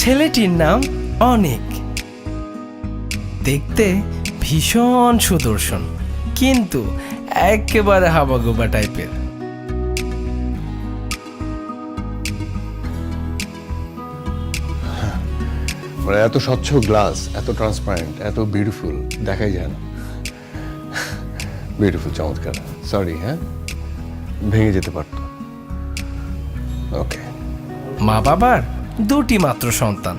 ছেলেটির নাম অনেক। দেখতে ভীষণ সুদর্শন, কিন্তু একেবারে হাবাগোবা টাইপের। মানে এত স্বচ্ছ গ্লাস, এত ট্রান্সপারেন্ট, এত বিউটিফুল দেখাই যায় না। বিউটিফুল, চমৎকার। সরি, হ্যাঁ, ভেঙে যেতে পারতো। ওকে। মা বাবার দুটি মাত্র সন্তান,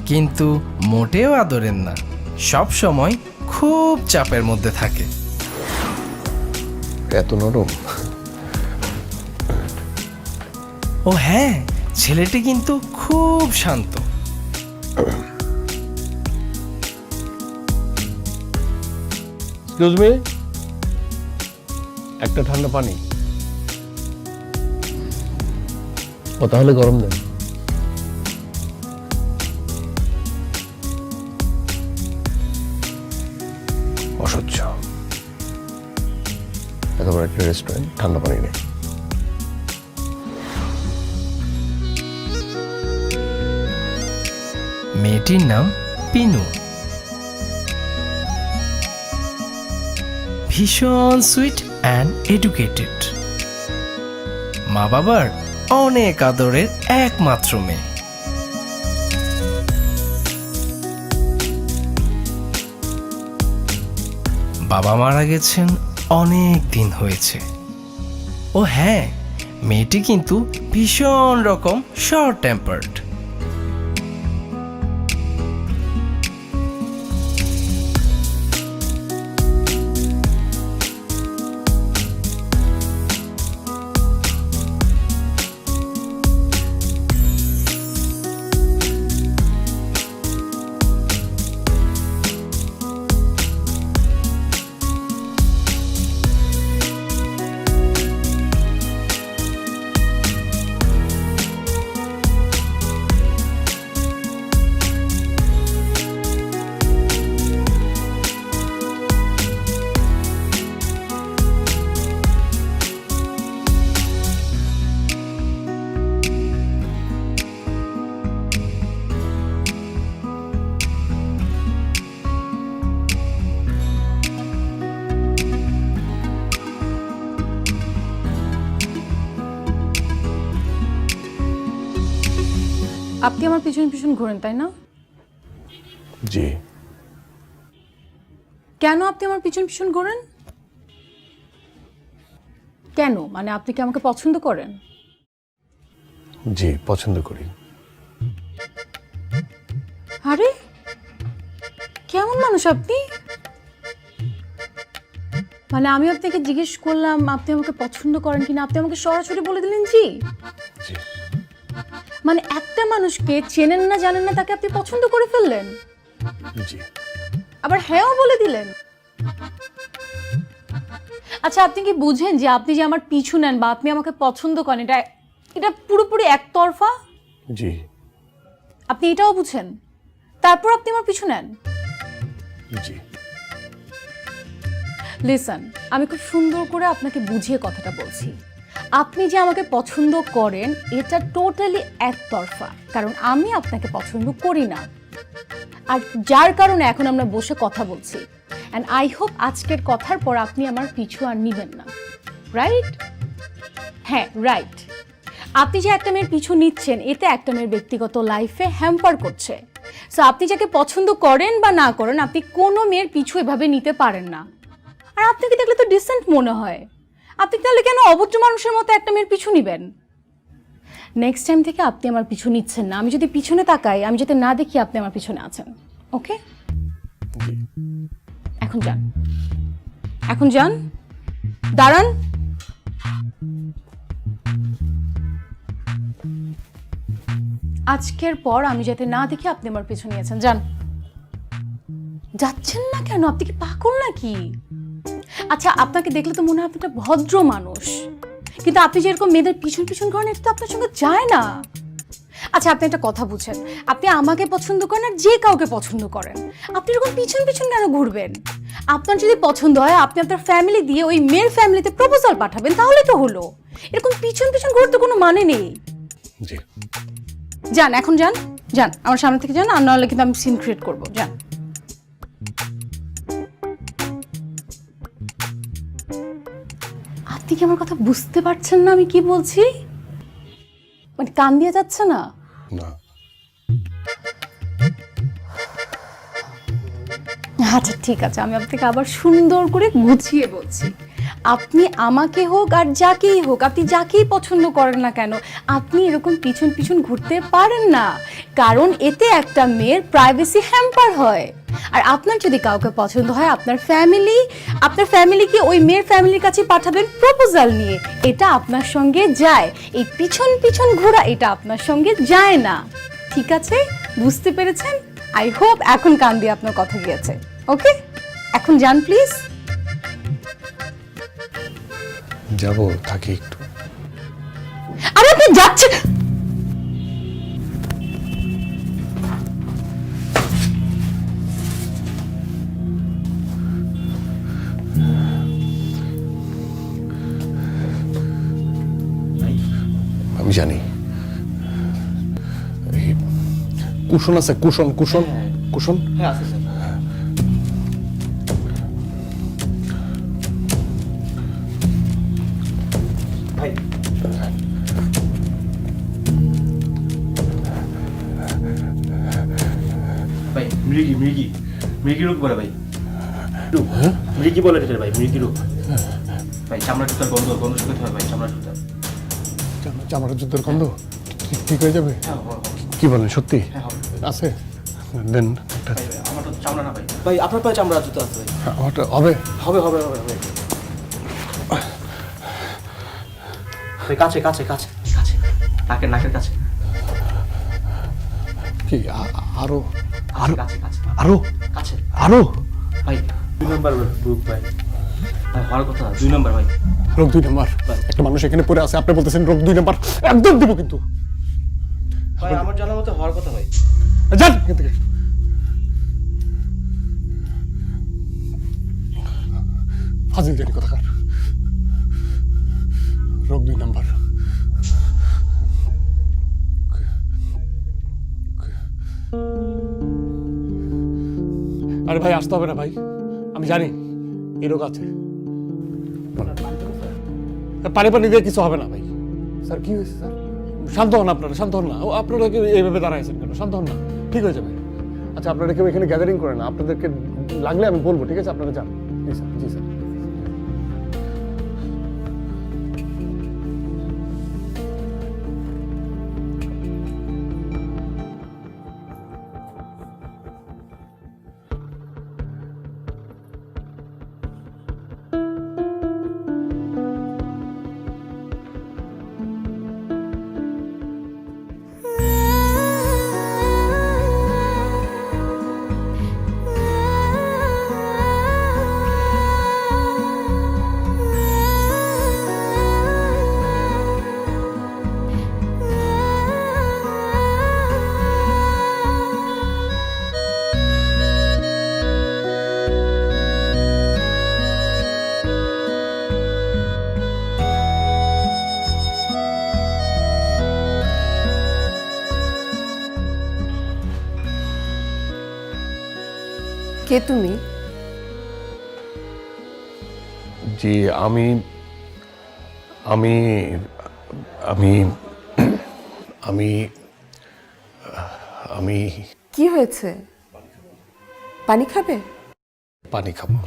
কিন্তু মোটেও আদরেন না, সব সময় খুব চাপের মধ্যে থাকে। এত নরম। ও হ্যাঁ, ছেলেটি কিন্তু খুব শান্ত। এক্সকিউজ মি, একটা ঠান্ডা পানি। ও তাহলে গরম দেন। অসহ্য, এত বড় একটা রেস্টুরেন্ট, ঠান্ডা পানি নেই। মেয়েটির নাম পিনু। ভীষণ সুইট অ্যান্ড এডুকেটেড। মা বাবার অনেক আদরের একমাত্র মেয়ে। বাবা মারা গেছেন অনেক দিন হয়েছে। ও হ্যাঁ, মেয়েটি কিন্তু ভীষণ রকম শর্ট টেম্পার্ড। আপনি আমার পিছন পিছন ঘোরেন, তাই না? জি। কেন আপনি আমার পিছন পিছন ঘোরেন? কেন? মানে আপনি কি আমাকে পছন্দ করেন? জি, পছন্দ করি। আরে কেমন মানুষ আপনি? মানে আমি আপনাকে জিজ্ঞেস করলাম আপনি আমাকে পছন্দ করেন কিনা, আপনি আমাকে সরাসরি বলে দিলেন জি। জি। মানে একটা মানুষকে চেনেন না জানেন না তাকে আপনি পছন্দ করে ফেললেন, জি। আবার হ্যাঁও বলে দিলেন। আচ্ছা, আপনি কি বুঝেন যে আপনি যে আমার পিছু নেন বা আপনি আমাকে পছন্দ করেন, এটা পুরোপুরি একতরফা? জি। আপনি এটাও বুঝেন, তারপর আপনি আমার পিছু নেন? জি। লিসন, আমি খুব সুন্দর করে আপনাকে বুঝিয়ে কথাটা বলছি। আপনি যে আমাকে পছন্দ করেন এটা টোটালি একতরফা, কারণ আমি আপনাকে পছন্দ করি না। আর যার কারণে এখন আমরা বসে কথা বলছি, অ্যান্ড আই হোপ আজকের কথার পর আপনি আমার পিছু আর নিবেন না, রাইট? হ্যাঁ, রাইট। আপনি যে একটা মেয়ের পিছু নিচ্ছেন এতে একটা মেয়ের ব্যক্তিগত লাইফে হ্যাম্পার করছে। সো আপনি যাকে পছন্দ করেন বা না করেন, আপনি কোনো মেয়ের পিছু এভাবে নিতে পারেন না। আর আপনাকে দেখলে তো ডিসেন্ট মনে হয়, আপনি তাহলে কেন অভদ্র মানুষের মতো একটা মেয়ের পিছু নিবেন? নেক্সট টাইম থেকে আপনি আমার পিছু নিচ্ছেন না। আমি যদি পিছনে তাকাই, আমি যাতে না দেখি আপনি আমার পিছনে আছেন, ওকে? এখন যান, এখন যান, দাঁড়ান। আজকের পর আমি যাতে না দেখি আপনি আমার পিছু নিয়েছেন, যান। যাচ্ছেন না কেন? আপনি কি পাগল নাকি? আচ্ছা, আপনাকে দেখলে তো মনে হয় আপনি একটা ভদ্র মানুষ, কিন্তু আপনি যেরকম মেয়েদের পিছন পিছন করেন এটা তো আপনার সঙ্গে যায় না। আচ্ছা, আপনি একটা কথা বুঝেন, আপনি আমাকে পছন্দ করেন আর যে কাউকে পছন্দ করেন, আপনি এরকম পিছন পিছন কেন ঘুরবেন? আপনার যদি পছন্দ হয় আপনি আপনার ফ্যামিলি দিয়ে ওই মেয়ের ফ্যামিলিতে প্রপোজাল পাঠাবেন, তাহলে তো হলো। এরকম পিছন পিছন ঘুরতে কোনো মানে নেই। জি। যান, এখন যান। যান আমার সামনে থেকে যান, আর নাহলে কিন্তু আমি সিন ক্রিয়েট করবো। যান। আপনি কি আমার কথা বুঝতে পারছেন না আমি কি বলছি? মানে কান দিয়ে যাচ্ছে না? না, আচ্ছা ঠিক আছে, আমি আপনাকে আবার সুন্দর করে গুছিয়ে বলছি। আপনি আমাকে হোক আর যাকেই হোক, আপনি যাকেই পছন্দ করেন না কেন, আপনি এরকম পিছন পিছন ঘুরতে পারেন না, কারণ এতে একটা মেয়ের প্রাইভেসি হ্যাম্পার হয়। আর আপনার যদি কাউকে পছন্দ হয়, আপনার ফ্যামিলিকে ওই মেয়ের ফ্যামিলির কাছে পাঠাবেন প্রপোজাল নিয়ে, এটা আপনার সঙ্গে যায়। এই পিছন পিছন ঘোরা এটা আপনার সঙ্গে যায় না। ঠিক আছে, বুঝতে পেরেছেন? আই হোপ এখন কান দিয়ে আপনার কথা গিয়েছে। ওকে, এখন যান প্লিজ। যাব, থাকি একটু। আরে আপনি যাচ্ছেন? আমি জানি এই কুশন আছে, কুশন কুশন কুশন। হ্যাঁ আছে স্যার। ভাই ভাই মৃগী রোগ বলে ভাই। মৃগী বলে এটা ভাই, মৃগী রোগ। ভাই চামড়া জুতার গন্ধ শুকাতে হয় ভাই, চামড়া জুতার। চামড়ার জুতোর গন্ধ ঠিক হয়ে যাবে? হ্যাঁ কি বলেন, সত্যি হ্যাঁ হবে। আছে? দেন একটা। ভাই আমার তো চামড়া না ভাই। ভাই আপনার পায়ে চামড়া জুতা আছে ভাই। আমারটা হবে? হবে হবে হবে হবে। ভাই কাছে কাছে কাছে কাছে, নাকের কাছে। কি আরো কাছে কাছে আরো কাছে আরো? ভাই 2 নম্বর রোগ ভাই। ভাই হওয়ার কথা 2 নম্বর ভাই। রোগ 2 নাম্বার? একটা মানুষ এখানে পড়ে আছে, আপনি বলতেছেন রোগ 2 নাম্বার? একদম দিব কিন্তু। ভাই আমার জানার মতো হওয়ার কথা ভাই। যান এখান থেকে। ফাজিল জানি কোথাকার। রোগ 2 নাম্বার। আরে ভাই আসতে হবে না ভাই, আমি জানি এই রোগ আছে। পানি দিয়ে কিছু হবে না ভাই। স্যার কি হয়েছে স্যার? শান্ত হন আপনারা, শান্ত হন না। আপনারা কি এইভাবে দাঁড়াইছেন কেন? শান্ত হন না, ঠিক হয়ে যাবে। আচ্ছা আপনারা কেউ এখানে গ্যাদারিং করেন না, আপনাদেরকে লাগলে আমি বলবো, ঠিক আছে? আপনারা যান। জি স্যার, জি স্যার। কে তুমি? জি আমি আমি আমি আমি আমি কি হয়েছে? পানি খাবে? পানি খাবো।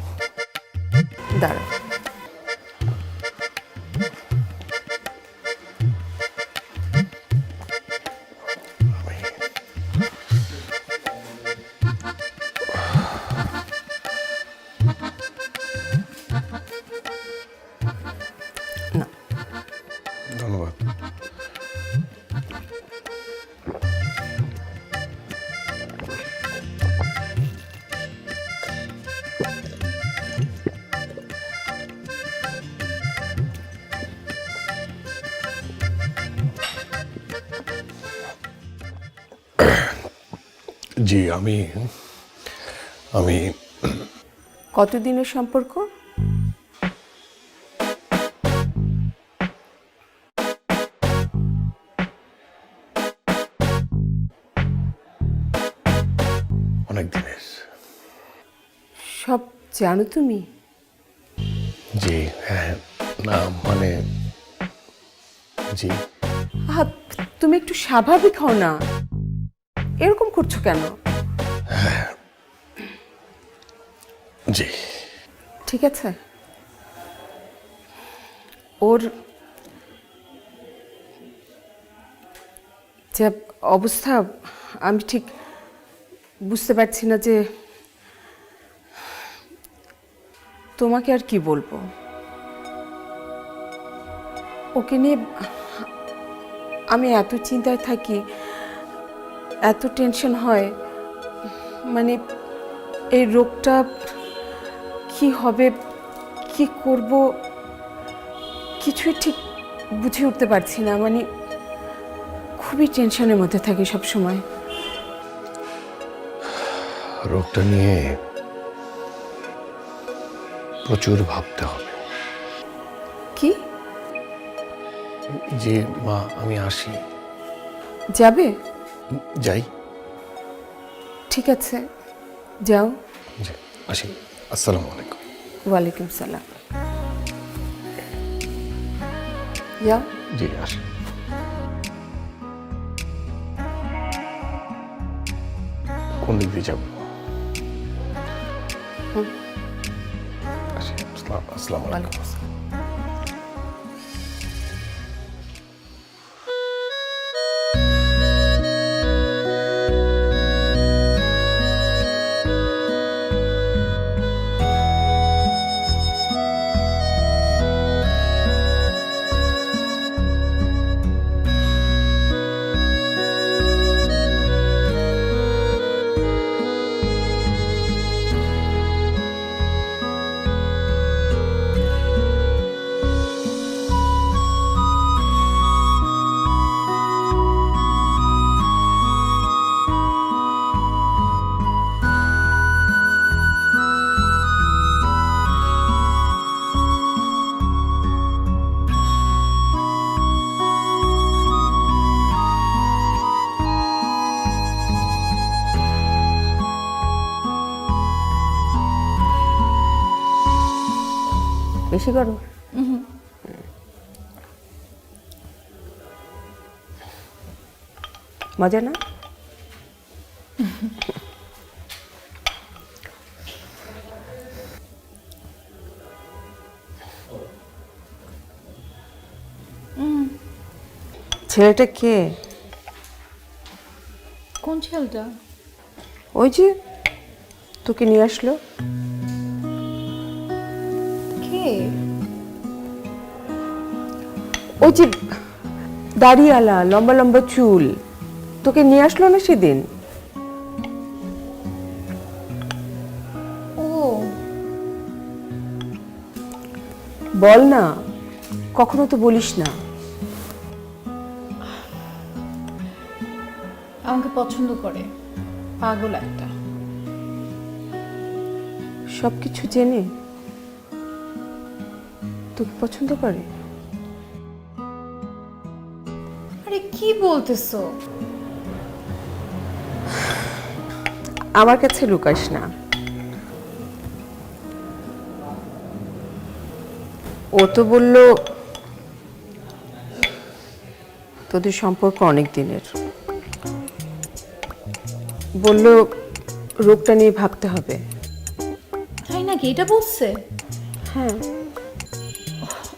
দাঁড়াও। ধন্যবাদ। জি আমি আমি কতদিনের সম্পর্ক? অনেক দিনের। সব জানো তুমি? জি হ্যাঁ, না মানে জি আহা, তুমি একটু স্বাভাবিক হও না, এরকম করছো কেন? জি ঠিক আছে, ওর যে অবস্থা আমি ঠিক বুঝতে পারছি না যে তোমাকে আর কি বলবো। ওকে নিয়ে আমি এত চিন্তায় থাকি, এত টেনশন হয়, মানে এই রোগটা কি হবে, কি করব, কিছুই ঠিক বুঝে উঠতে পারছি না। মানে খুবই টেনশনের মধ্যে থাকি সব সময়। রোগটা নিয়ে প্রচুর ভাবতে হবে। কি? জি মা, আমি আসি। যাবে? যাই। ঠিক আছে, যাও। জি আসি। আসসালামু আলাইকুম। ওয়ালাইকুম সালাম। যাও। জি আসি। কোন দিক দিয়ে যাবো? আসি। আসসালামু আলাইকুম। ওয়ালাইকুম সালাম। বেশি করো। মজা না? ছেলেটা কে? কোন ছেলেটা? ওই যে তোকে নিয়ে আসলো। কে? ওই যে দাড়িওয়ালা, লম্বা লম্বা চুল, তোকে নিয়ে আসলো না সেদিন? ও বল না, কখনো তো বলিস না। আমাকে পছন্দ করে, পাগল একটা। সবকিছু জেনে তোকে পছন্দ করে? আরে কি বলতেছো? আমার কাছে লুকাস না। ও তো বলল তোদের সম্পর্ক অনেক দিনের। বলল রোগটা নিয়ে ভাবতে হবে। তাই নাকি? এটা বলছে? হ্যাঁ,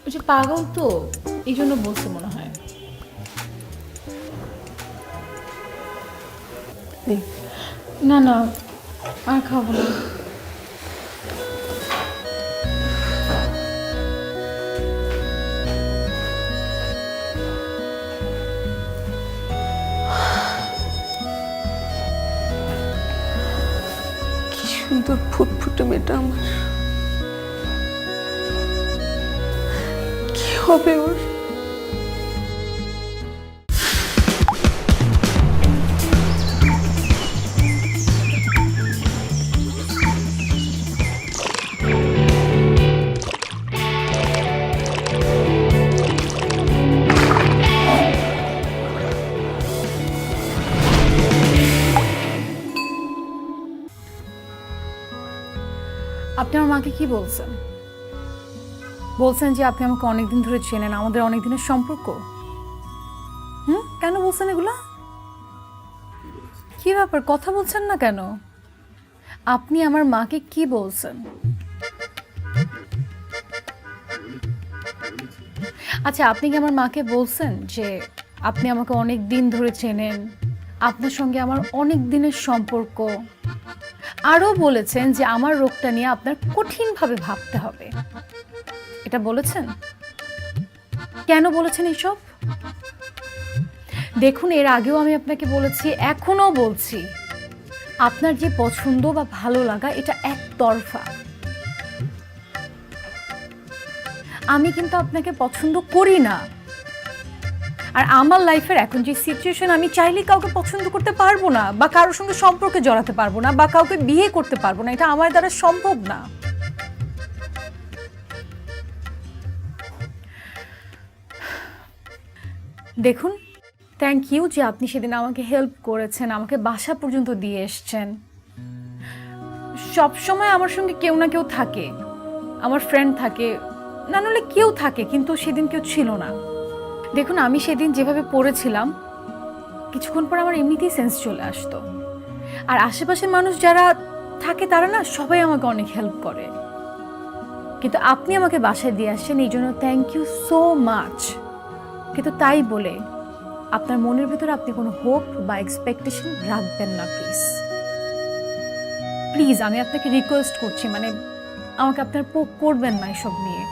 ওই যে পাগল তো, এই জন্য বলছে মনে হয়। নে। না না, আর খাবো না। কি সুন্দর ফুটফুটে মেয়েটা আমার। কি হবে ওর? আমার মাকে কি বলছেন? বলছেন যে আপনি আমাকে অনেকদিন ধরে চেনেন, আমাদের অনেক দিনের সম্পর্ক। কেন বলছেন এগুলা? কি ব্যাপার, কথা বলছেন না কেন? আপনি আমার মাকে কি বলছেন? আচ্ছা, আপনি কি আমার মাকে বলছেন যে আপনি আমাকে অনেক দিন ধরে চেনেন, আপনার সঙ্গে আমার অনেক দিনের সম্পর্ক? আরও বলেছেন যে আমার রোগটা নিয়ে আপনার কঠিনভাবে ভাবতে হবে, এটা বলেছেন? কেন বলেছেন এসব? দেখুন, এর আগেও আমি আপনাকে বলেছি, এখনও বলছি, আপনার যে পছন্দ বা ভালো লাগা এটা একতরফা। আমি কিন্তু আপনাকে পছন্দ করি না। আর আমার লাইফের এখন যে সিচুয়েশন, আমি চাইলে কাউকে পছন্দ করতে পারবো না, বা কারোর সঙ্গে সম্পর্কে জড়াতে পারবো না, বা কাউকে বিয়ে করতে পারবো না, এটা আমার দ্বারা সম্ভব না। দেখুন, থ্যাংক ইউ যে আপনি সেদিন আমাকে হেল্প করেছেন, আমাকে বাসা পর্যন্ত দিয়ে এসছেন। সবসময় আমার সঙ্গে কেউ না কেউ থাকে, আমার ফ্রেন্ড থাকে, না হলে কেউ থাকে, কিন্তু সেদিন কেউ ছিল না। দেখুন, আমি সেদিন যেভাবে পড়েছিলাম, কিছুক্ষণ পর আমার এমনিতেই সেন্স চলে আসতো। আর আশেপাশের মানুষ যারা থাকে তারা না সবাই আমাকে অনেক হেল্প করে, কিন্তু আপনি আমাকে বাসায় দিয়ে আসছেন, এই জন্য থ্যাংক ইউ সো মাচ। কিন্তু তাই বলে আপনার মনের ভিতরে আপনি কোনো হোপ বা এক্সপেকটেশন রাখবেন না, প্লিজ প্লিজ। আমি আপনাকে রিকোয়েস্ট করছি, মানে আমাকে আপনার পোক করবেন না এসব নিয়ে।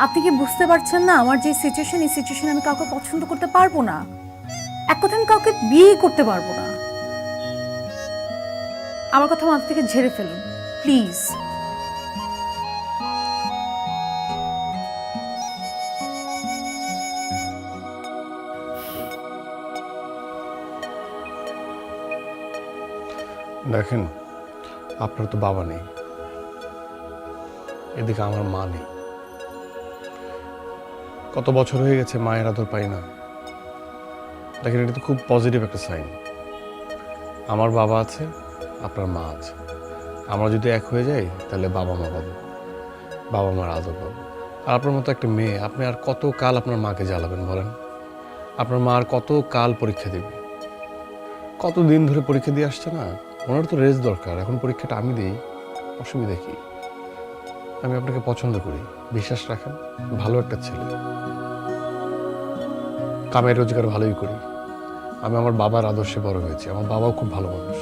আপনি কি বুঝতে পারছেন না আমার যে সিচুয়েশন, এই সিচুয়েশনে আমি কাউকে পছন্দ করতে পারবো না। এক কথা, আমি কাউকে বিয়ে করতে পারবো না। আমার কথা মাথা থেকে ঝেড়ে ফেলুন প্লিজ। দেখেন, আপনার তো বাবা নেই, এদিকে আমার মা নেই। কত বছর হয়ে গেছে মায়ের আদর পাই না। দেখেন, এটা তো খুব পজিটিভ একটা সাইন। আমার বাবা আছে, আপনার মা আছে। আমরা যদি এক হয়ে যাই তাহলে বাবা মা পাবো, বাবা মার আদর পাবো। আর আপনার মতো একটা মেয়ে, আপনি আর কত কাল আপনার মাকে জ্বালাবেন বলেন? আপনার মা আর কত কাল পরীক্ষা দেবে? কত দিন ধরে পরীক্ষা দিয়ে আসছে না? ওনার তো রেস্ট দরকার। এখন পরীক্ষাটা আমি দিই, অসুবিধা কি? আমি আপনাকে পছন্দ করি, বিশ্বাস রাখেন। ভালো একটা ছেলে, কামের রোজগার ভালোই করি। আমি আমার বাবার আদর্শে বড় হয়েছি। আমার বাবাও খুব ভালো মানুষ।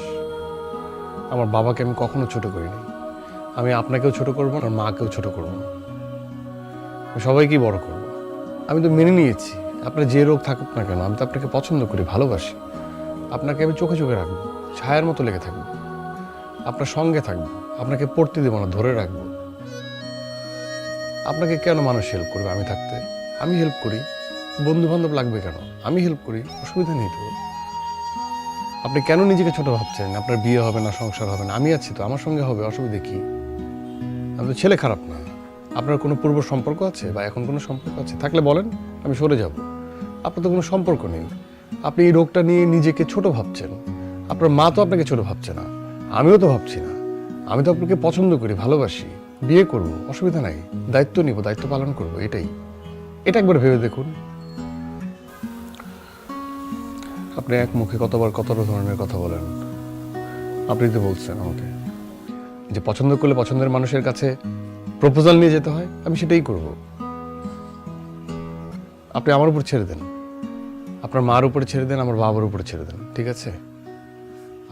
আমার বাবাকে আমি কখনো ছোট করিনি। আমি আপনাকেও ছোট করবো না, মাকেও ছোট করবো না। আমি সবাইকেই বড় করব। আমি তো মেনে নিয়েছি, আপনার যে রোগ থাকুক না কেন, আমি তো আপনাকে পছন্দ করি, ভালোবাসি। আপনাকে আমি চোখে চোখে রাখবো, ছায়ার মতো লেগে থাকবো, আপনার সঙ্গে থাকবো, আপনাকে পড়তে দেবো না, ধরে রাখবো। আপনাকে কেন মানুষ হেল্প করবে আমি থাকতে? আমি হেল্প করি। বন্ধু বান্ধব লাগবে কেন? আমি হেল্প করি, অসুবিধা নেই তো। আপনি কেন নিজেকে ছোট ভাবছেন? আপনার বিয়ে হবে না, সংসার হবে না, আমি আছি তো, আমার সঙ্গে হবে, অসুবিধা কি? আমি তো ছেলে খারাপ না। আপনার কোনো পূর্ব সম্পর্ক আছে বা এখন কোনো সম্পর্ক আছে? থাকলে বলেন, আমি সরে যাব। আপনার তো কোনো সম্পর্ক নেই। আপনি এই রোগটা নিয়ে নিজেকে ছোট ভাবছেন। আপনার মা তো আপনাকে ছোট ভাবছে না, আমিও তো ভাবছি না। আমি তো আপনাকে পছন্দ করি, ভালোবাসি, বিয়ে করব, অসুবিধা নাই। দায়িত্ব নিব, দায়িত্ব পালন করব, এটা একবার ভেবে দেখুন। আপনি এক মুখে কতবার কত ধরনের কথা বলেন। আপনি তো বলছেন আমাকে যে পছন্দ করলে পছন্দের মানুষের কাছে প্রপোজাল নিয়ে যেতে হয়, আমি সেটাই করব। আপনি আমার উপর ছেড়ে দেন, আপনার মার উপরে ছেড়ে দেন, আমার বাবার উপরে ছেড়ে দেন, ঠিক আছে?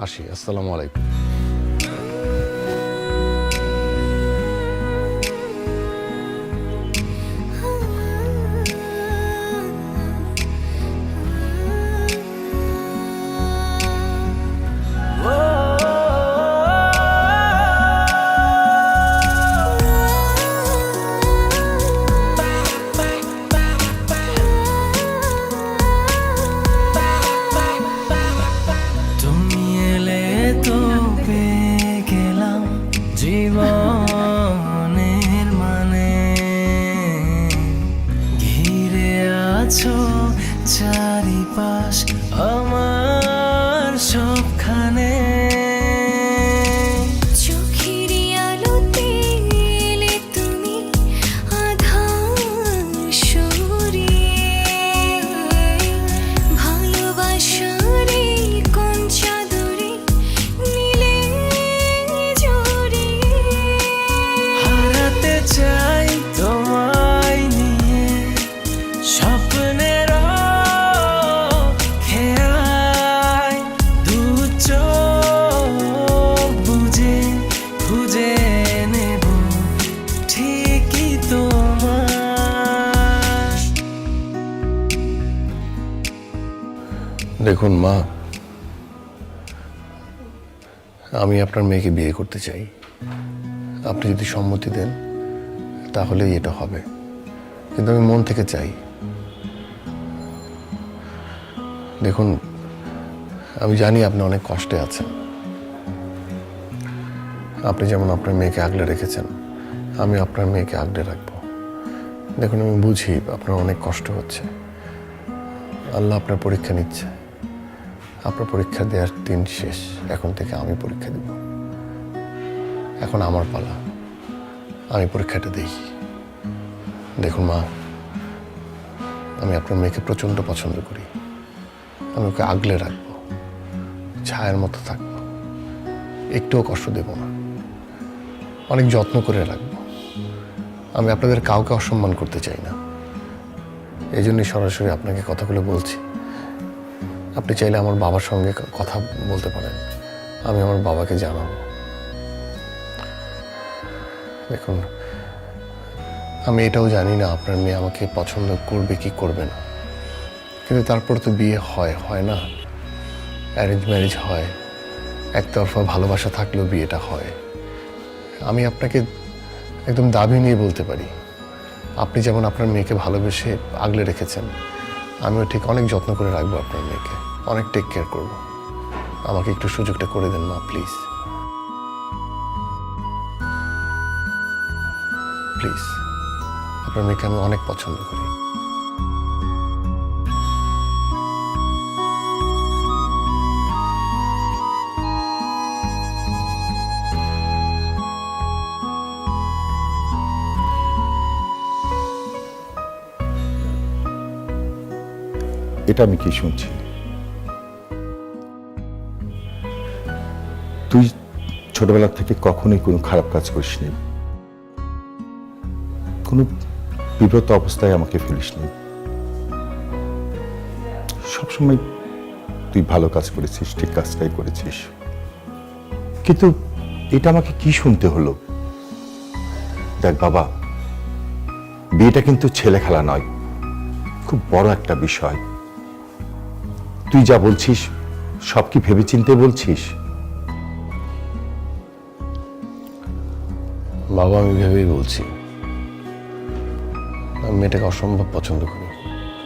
আসি, আসসালামু আলাইকুম। তুমি এলে তো পেয়ে গেলাম জীবনের মানে, ঘিরে আছো চারিপাশ আমার সবখানে। চোখের আলো দেখুন মা, আমি আপনার মেয়েকে বিয়ে করতে চাই। আপনি যদি সম্মতি দেন তাহলেই এটা হবে, কিন্তু আমি মন থেকে চাই। দেখুন, আমি জানি আপনি অনেক কষ্টে আছেন। আপনি যেমন আপনার মেয়েকে আগলে রেখেছেন, আমি আপনার মেয়েকে আগলে রাখবো। দেখুন, আমি বুঝি আপনার অনেক কষ্ট হচ্ছে। আল্লাহ আপনার পরীক্ষা নিচ্ছে। আপনার পরীক্ষা দেওয়ার দিন শেষ। এখন থেকে আমি পরীক্ষা দেব। এখন আমার পালা, আমি পরীক্ষাটা দিই। দেখুন মা, আমি আপনার মেয়েকে প্রচণ্ড পছন্দ করি। আমি ওকে আগলে রাখবো, ছায়ার মতো থাকবো, একটুও কষ্ট দেব না, অনেক যত্ন করে রাখবো। আমি আপনাদের কাউকে অসম্মান করতে চাই না, এই জন্যই সরাসরি আপনাকে কথাগুলো বলছি। আপনি চাইলে আমার বাবার সঙ্গে কথা বলতে পারেন, আমি আমার বাবাকে জানাবো। দেখুন, আমি এটাও জানি না আপনার মেয়ে আমাকে পছন্দ করবে কি করবে না, কিন্তু তারপর তো বিয়ে হয় না? অ্যারেঞ্জ ম্যারেজ হয়, একতরফা ভালোবাসা থাকলেও বিয়েটা হয়। আমি আপনাকে একদম দাবি নিয়ে বলতে পারি, আপনি যেমন আপনার মেয়েকে ভালোবেসে আগলে রেখেছেন, আমিও ঠিক অনেক যত্ন করে রাখবো আপনার মেয়েকে, অনেক টেক কেয়ার করব। আমাকে একটু সুযোগটা করে দেন মা, প্লিজ প্লিজ। আপনার মেয়েকে আমি অনেক পছন্দ করি। এটা আমি কি শুনছি? তুই ছোটবেলা থেকে কখনোই কোনো খারাপ কাজ করিসনি, কোনো বিব্রত অবস্থায় আমাকে ফেলিসনি। সবসময় তুই ভালো কাজ করেছিস, ঠিক কাজটাই করেছিস। কিন্তু এটা আমাকে কি শুনতে হলো? দেখ বাবা, বিয়েটা কিন্তু ছেলে খেলা নয়, খুব বড় একটা বিষয়। তুই যা বলছিস সব কি ভেবেচিন্তে বলছিস? বাবা, আমি ভেবেই বলছি। আমি মেয়েটাকে অসম্ভব পছন্দ করি,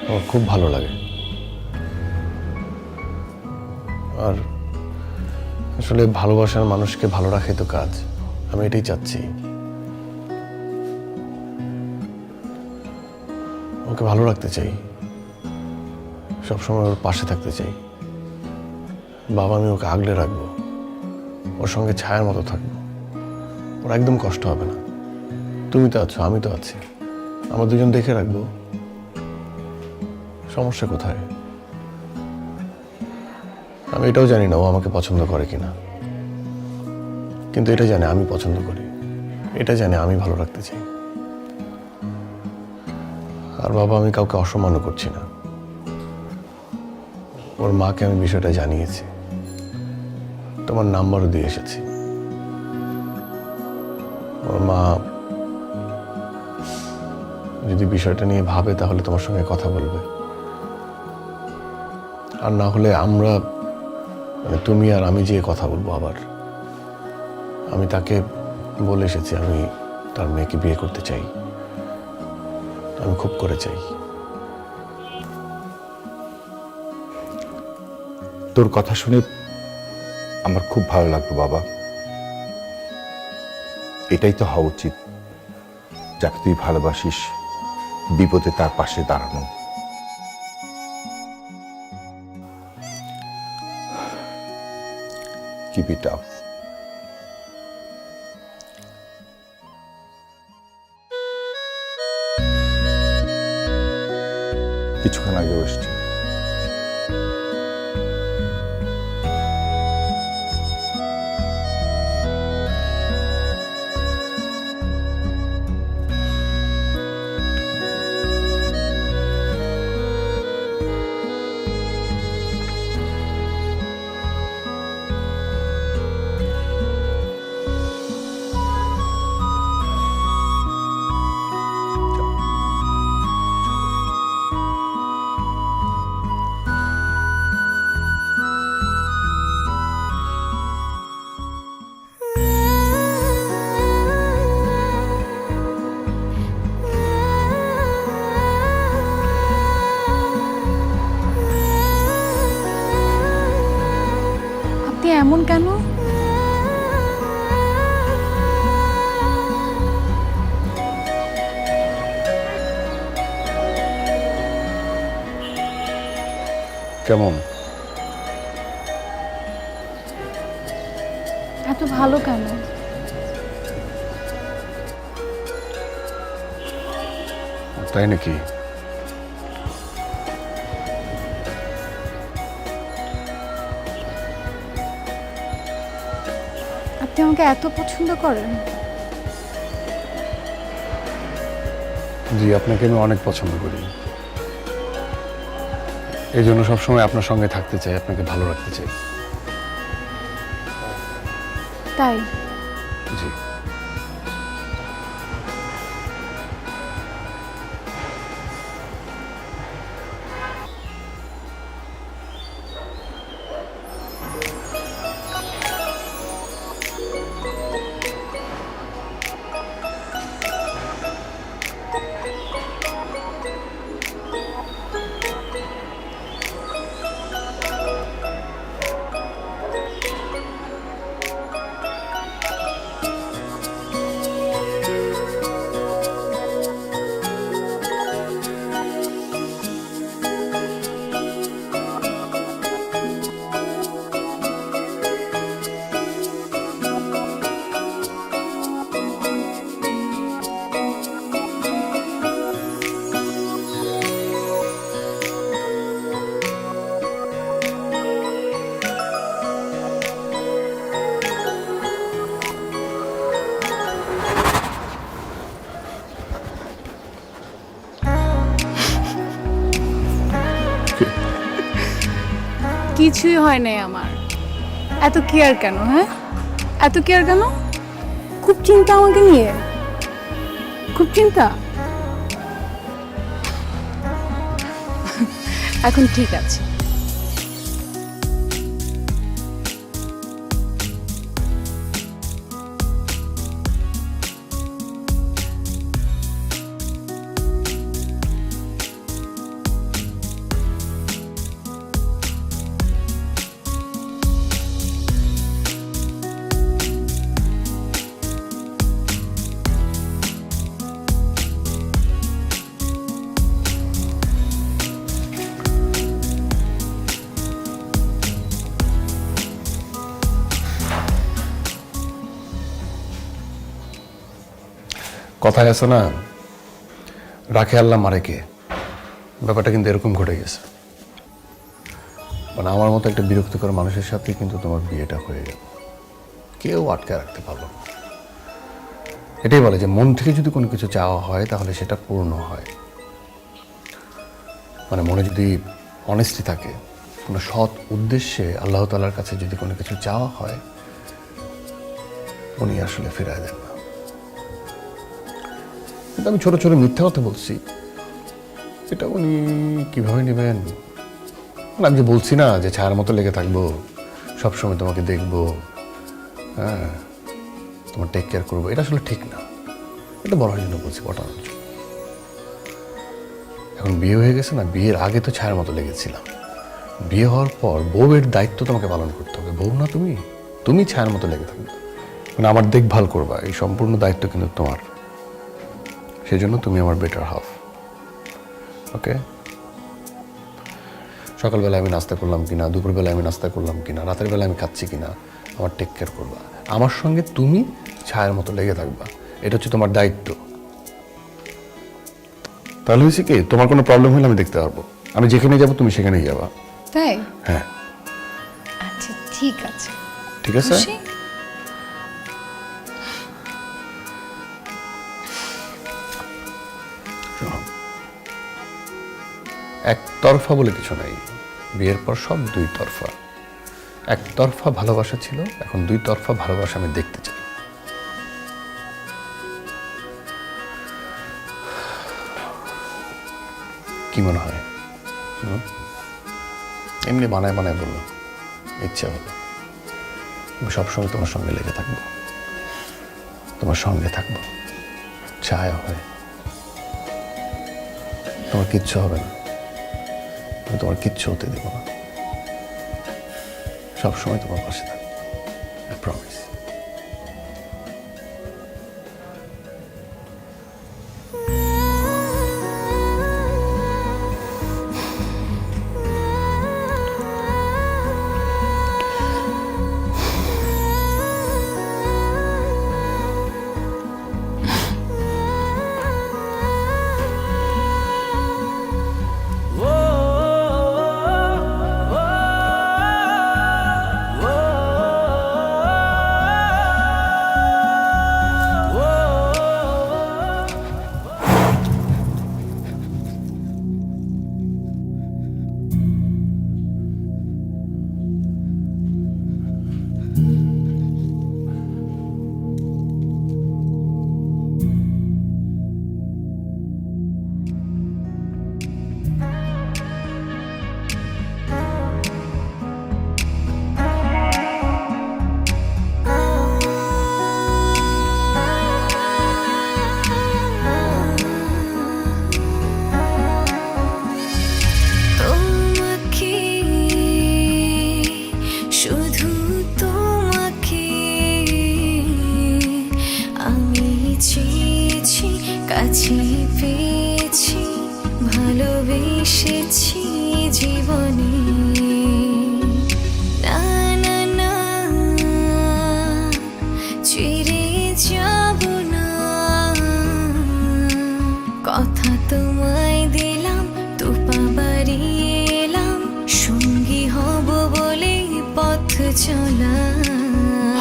আমার খুব ভালো লাগে। আর আসলে ভালোবাসার মানুষকে ভালো রাখাই তো কাজ। আমি এটাই চাচ্ছি, ওকে ভালো রাখতে চাই, সবসময় ওর পাশে থাকতে চাই। বাবা, আমি ওকে আগলে রাখবো, ওর সঙ্গে ছায়ার মতো থাকবো, ওর একদম কষ্ট হবে না। তুমি তো আছো, আমি তো আছি, আমরা দুজন দেখে রাখবো। সমস্যা কোথায়? আমি এটাও জানি না ও আমাকে পছন্দ করে কিনা, কিন্তু এটা জানে আমি পছন্দ করি, এটা জানে আমি ভালো রাখতে চাই। আর বাবা, আমি কাউকে অসম্মানও করছি না। ওর মাকে আমি বিষয়টা জানিয়েছি, তোমার নাম্বারও দিয়ে এসেছি। ওর মা যদি বিষয়টা নিয়ে ভাবে তাহলে তোমার সঙ্গে কথা বলবে, আর না হলে আমরা, মানে তুমি আর আমি যেয়ে কথা বলবো। আবার আমি তাকে বলে এসেছি আমি তার মেয়েকে বিয়ে করতে চাই, আমি খুব করে চাই। তোর কথা শুনে আমার খুব ভালো লাগলো বাবা। এটাই তো হওয়া উচিত, যাকে তুই ভালোবাসিস বিপদে তার পাশে দাঁড়ানো। Keep it up. কিছুক্ষণ আগে বসছি। এমন কেন? কেমন? এত ভালো কেন? তাই নাকি? আপনি আমাকে এত পছন্দ করেন? জি, আপনাকে আমি অনেক পছন্দ করি। এই জন্য সবসময় আপনার সঙ্গে থাকতে চাই, আপনাকে ভালো রাখতে চাই। তাই? জি। কিছুই হয় নাই আমার। এত কেয়ার কেন? হ্যাঁ, এত কেয়ার কেন? খুব চিন্তা আমাকে নিয়ে? খুব চিন্তা? এখন ঠিক আছে। কথায় আছে না, রাখে আল্লাহ মারে কে। ব্যাপারটা কিন্তু এরকম ঘটে গেছে। মানে আমার মতো একটা বিরক্তিকর মানুষের সাথে কিন্তু তোমার বিয়েটা হয়ে গেল, কেউ আটকে রাখতে পারলো না। এটাই বলে যে মন থেকে যদি কোনো কিছু চাওয়া হয় তাহলে সেটা পূর্ণ হয়। মানে মনে যদি অনেস্টি থাকে, কোনো সৎ উদ্দেশ্যে আল্লাহ তাআলার কাছে যদি কোনো কিছু চাওয়া হয়, উনি আসলে ফিরায় দেন না। কিন্তু আমি ছোট ছোট মিথ্যা কথা বলছি, এটা উনি কিভাবে নেবেন? আমি যে বলছি না যে ছায়ার মতো লেগে থাকবো, সবসময় তোমাকে দেখবো, হ্যাঁ, তোমার টেক কেয়ার করবো, এটা আসলে ঠিক না। এটা বলার জন্য বলছি, পটানোর জন্য। এখন বিয়ে হয়ে গেছে না, বিয়ের আগে তো ছায়ার মতো লেগেছিলাম। বিয়ে হওয়ার পর বউয়ের দায়িত্ব তোমাকে পালন করতে হবে। বউ না তুমি, তুমি ছায়ার মতো লেগে থাকবে, মানে আমার দেখভাল করবা, এই সম্পূর্ণ দায়িত্ব কিন্তু তোমার। সেই জন্য তুমি আমার বেটার হাফ। ওকে? সকালবেলা আমি নাস্তা করলাম কিনা, দুপুরবেলা আমি নাস্তা করলাম কিনা, রাতের বেলা আমি খাচ্ছি কিনা, আমার টেক কেয়ার করবা। আমার সঙ্গে তুমি ছায়ার মতো লেগে থাকবা, এটা হচ্ছে তোমার দায়িত্ব। তাহলে হয়েছে কি, তোমার কোনো প্রবলেম হলে আমি দেখতে পারবো। আমি যেখানে যাবো তুমি সেখানেই যাবা। তাই? হ্যাঁ। আচ্ছা ঠিক আছে। ঠিক আছে? খুশি? শোনো, একতরফা বলে কিছু নাই। বিয়ের পর সব দুই তরফা। একতরফা ভালোবাসা ছিল, এখন দুই তরফা ভালোবাসা আমি দেখতে চাই। কি মনে হয়? এমনি বানায় বানায় বললো, ইচ্ছা হলো। আমি সবসময় তোমার সঙ্গে লেগে থাকবো, তোমার সঙ্গে থাকবো, ছায়া হয়ে। তোমার কিচ্ছু হবে না, আমি তোমার কিচ্ছু হতে দেব না, সবসময় তোমার পাশে থাকবো। প্রমিস। তোমাকে শুধু তোমাকে আমি চেয়েছি, কাছে পেয়েছি, ভালোবেসেছি জীবনে। না না না, ছেড়ে যাব না, কথা তোমায় দিলাম, তো পাবারি এলাম, সঙ্গী হব বলে পথ চলা।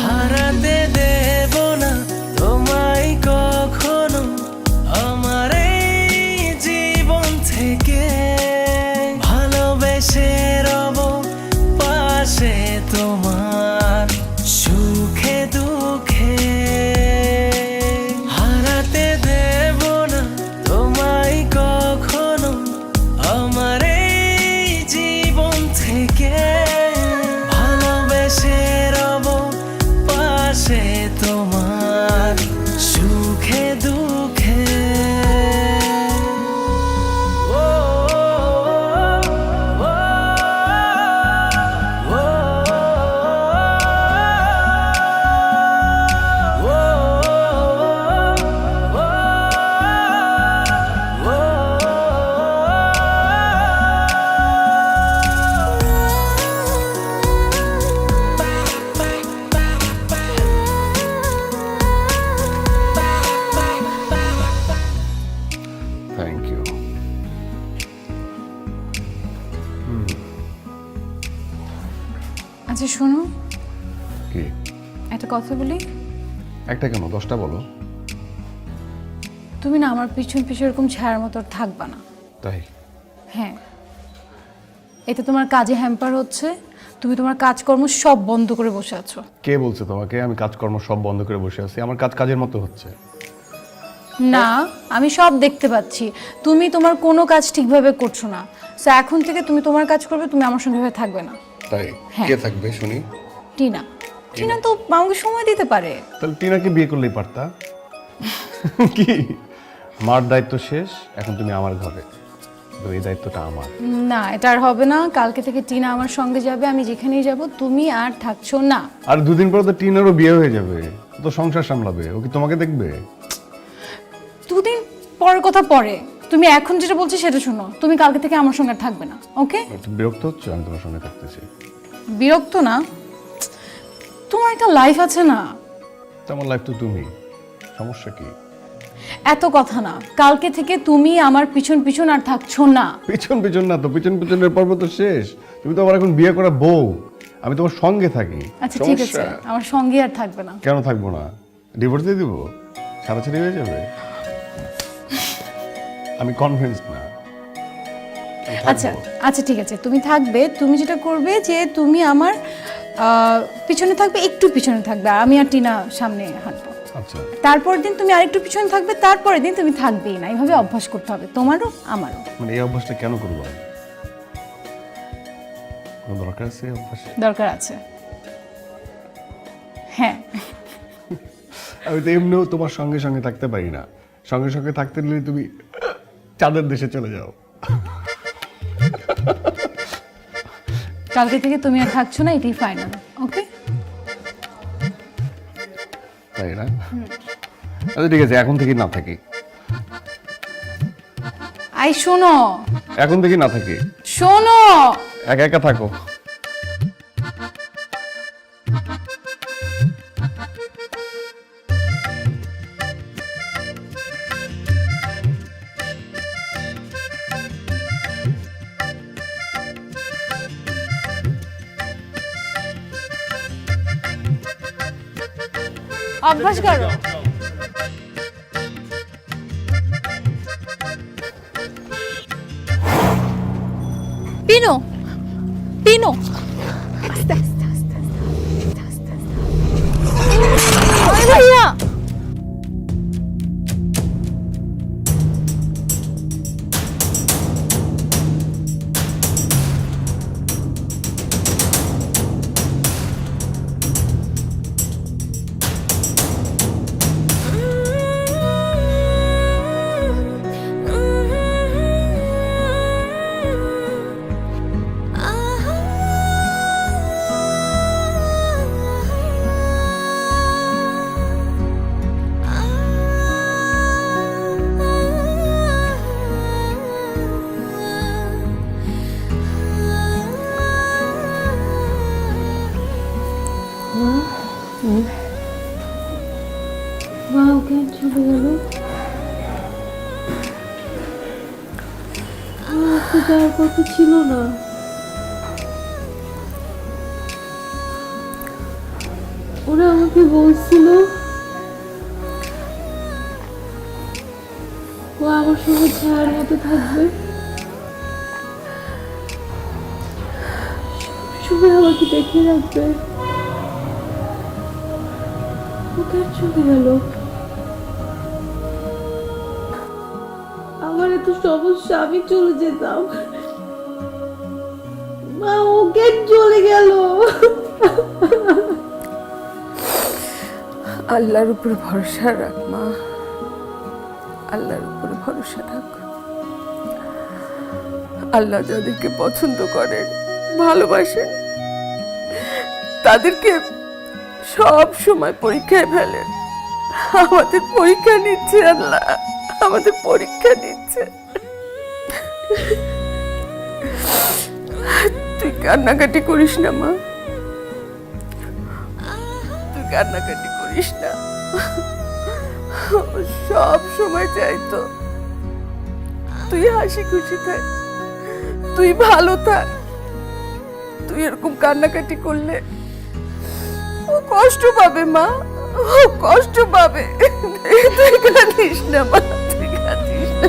হারাতে দেব না তোমায় কখনো আমার এই জীবন থেকে, ভালোবেসে রব পাশে তোমার সুখে দুঃখে। হারাতে দেব না তোমায় কখনো আমার এই জীবন থেকে, ভালোবেসে রব পাশে তোমার সুখে দুঃখে। ও, ও, ও, ও, ও, থ্যাংক ইউ। আচ্ছা শোনো, কি? একটা কথা বলি। একটা কেন, 10টা বলো। তুমি না আমার পিছন পিছন এরকম ছায়ার মতো আর থাকবা না। তাই? হ্যাঁ, এতে তোমার কাজে হ্যাম্পার হচ্ছে, তুমি তোমার কাজকর্ম সব বন্ধ করে বসে আছো। কে বলছে তোমাকে আমি কাজকর্ম সব বন্ধ করে বসে আছি? আমার কাজ কাজের মতো হচ্ছে। না, আমি সব দেখতে পাচ্ছি, তুমি তোমার কোনো কাজ ঠিকভাবে করছো না। সো এখন থেকে তুমি তোমার কাজ করবে, তুমি আমার সঙ্গে ভাবে থাকবে না। তাই? হ্যাঁ। কে থাকবে শুনি? টিনা, টিনা তো আমাকে সময় দিতে পারে। তাহলে টিনাকে বিয়ে করলেই পারতা। কি, মার দায়িত্ব শেষ, এখন তুমি আমার ঘরে, তো এই দায়িত্বটা আমার। না, এটা আর হবে না। কালকে থেকে টিনা আমার সঙ্গে যাবে, আমি যেখানেই যাব, তুমি আর থাকছো না। আর 2 দিন পর তো টিনারও বিয়ে হয়ে যাবে, ও তো সংসার সামলাবে, ও কি তোমাকে দেখবে? 2 দিন পরের কথা পরে, তুমি এখন যেটা বলছি সেটা শোনো। তুমি কালকে থেকে আমার সঙ্গে আর থাকবে না, ওকে? একটু বিরক্ত হচ্ছে আমি তোমার সঙ্গে থাকতেছি। বিরক্ত না, তোমার একটা লাইফ আছে না। তো আমার লাইফ তো তুমি, সমস্যা কি? এত কথা না, কালকে থেকে তুমি আমার পিছন পিছন আর থাকছো না। পিছন পিছন না তো, পিছন পিছনের পর্ব তো শেষ। তুমি তো আমার এখন বিয়ে করা বউ, আমি তোমার সঙ্গে থাকি। আচ্ছা ঠিক আছে, আমার সঙ্গে আর থাকবে না। কেন থাকবো না? ডিভোর্স দিয়ে দিব, ছাড়াছাড়ি হয়ে যাবে। আমি কনভিন্স না। আচ্ছা আচ্ছা ঠিক আছে, তুমি থাকবে। তুমি যেটা করবে যে তুমি আমার পিছনে থাকবে, একটু পিছনে থাকবে, আর আমি আর টিনা সামনে হাঁটবো। আচ্ছা, তারপর দিন তুমি আরেকটু পিছনে থাকবে, তারপরের দিন তুমি থাকবেই না। এইভাবে অভ্যাস করতে হবে তোমারও আমারও। মানে এই অভ্যাসটা কেন করবো আমি? কোনো দরকার আছে এই অভ্যাস? দরকার আছে, হ্যাঁ। আমি তো এমনিও তোমার সঙ্গে সঙ্গে থাকতে পারি না। সঙ্গে সঙ্গে থাকতে নিলে তুমি চাঁদের দেশে চলে যাও। কালকে থেকে তুমি আর থাকছো না, এটাই ফাইনাল, ওকে? আচ্ছা ঠিক আছে, এখন থেকে না থাকি, আই শোনো, এখন থেকে না থাকি, শোনো। একা একা থাকো। অভ্যাস করো। পিনো, পিনো, আস্তে আস্তে আস্তে আস্তে আস্তে আস্তে। ওই ভাইয়া, মা ওকে চলে গেল, তো যাওয়ার কথা ছিল না। ওরা আমাকে বলছিল ও আমার সঙ্গে ছায়ার মতো থাকবে, সবসময় আমাকে দেখে রাখবে। কোথায় চলে গেল? আমার এত সমস্যা, আমি চলে যেতাম, মা ওকে চলে গেল। আল্লাহর উপর ভরসা রাখ মা, আল্লাহর উপর ভরসা রাখ। আল্লাহ যাদেরকে পছন্দ করেন, ভালোবাসেন, তাদেরকে সব সময় পরীক্ষায় ফেলেন। আমাদের পরীক্ষা নিচ্ছে আল্লাহ, আমাদের পরীক্ষা নিচ্ছে। তুই কান্নাকাটি করিস না মা, তুই কান্নাকাটি করিস না। ও সব সময় চাইতো তুই হাসি খুশি থাক, তুই ভালো থাক। তুই এরকম কান্নাকাটি করলে ও কষ্ট পাবে মা, ও কষ্ট পাবে। তুই কাঁদিস না মা, তুই কাঁদিস না।